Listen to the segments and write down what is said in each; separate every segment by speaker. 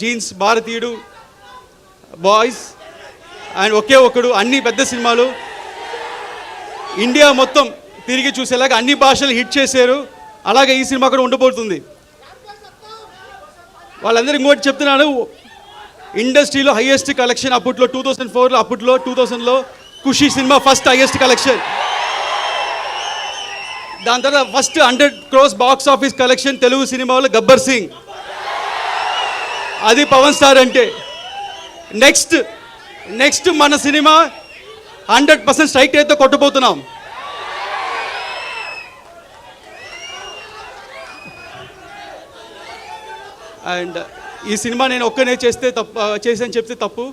Speaker 1: Jeans భారతీయుడు boys and ఒకే ఒకడు అన్ని పెద్ద సినిమాలు ఇండియా మొత్తం తిరిగి చూసేలాగా అన్ని భాషలు హిట్ చేశారు. అలాగే ఈ సినిమా కూడా ఉండబోతుంది. వాళ్ళందరూ ఇంకోటి చెప్తున్నాను, ఇండస్ట్రీలో హైయెస్ట్ కలెక్షన్ అప్పట్లో 2004లో అప్పట్లో 2000లో ఖుషి సినిమా ఫస్ట్ హైయెస్ట్ కలెక్షన్. దాని తర్వాత first 100 crores box office collection Telugu సినిమాలో గబ్బర్ సింగ్, అది పవన్ స్టార్ అంటే. నెక్స్ట్ మన సినిమా 100% స్ట్రైక్ రేట్తో కొట్టబోతున్నాం. అండ్ ఈ సినిమా నేను ఒక్కనే చేసాను చెప్తే తప్పు.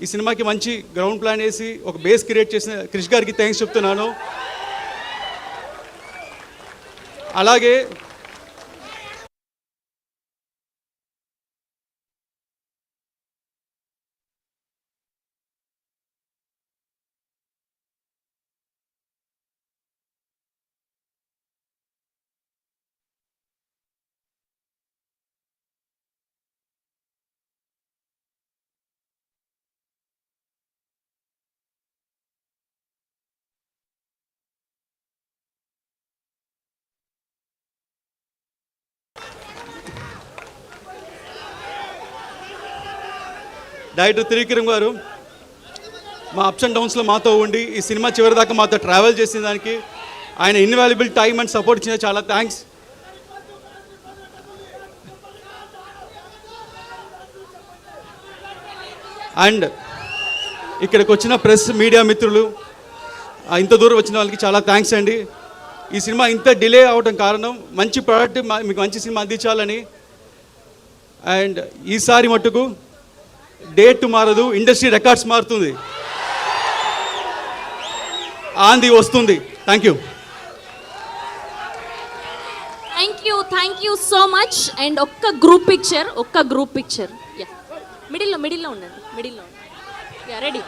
Speaker 1: ఈ సినిమాకి మంచి గ్రౌండ్ ప్లాన్ వేసి ఒక బేస్ క్రియేట్ చేసిన క్రిష్ గారికి థ్యాంక్స్ చెప్తున్నాను. అలాగే డైరెక్టర్ త్రివిక్రమ్ గారు మా అప్స్ అండ్ డౌన్స్లో మాతో ఉండి ఈ సినిమా చివరి దాకా మాతో ట్రావెల్ చేసిన దానికి ఆయన ఇన్వాల్యుబుల్ టైం అండ్ సపోర్ట్ ఇచ్చిన చాలా థ్యాంక్స్. అండ్ ఇక్కడికి వచ్చిన ప్రెస్ మీడియా మిత్రులు, ఇంత దూరం వచ్చిన వాళ్ళకి చాలా థ్యాంక్స్ అండి. ఈ సినిమా ఇంత డిలే అవడం కారణం మంచి ప్రోడక్ట్ మీకు మంచి సినిమా అందించాలని. అండ్ ఈసారి మట్టుకు డేట్ మారదు, ఇండస్ట్రీ రికార్డ్స్ మారుతుంది, ఆంది వస్తుంది. Thank
Speaker 2: you so much. And ఒక్క గ్రూప్ పిక్చర్ మిడిల్లో ఉండండి, రెడీ.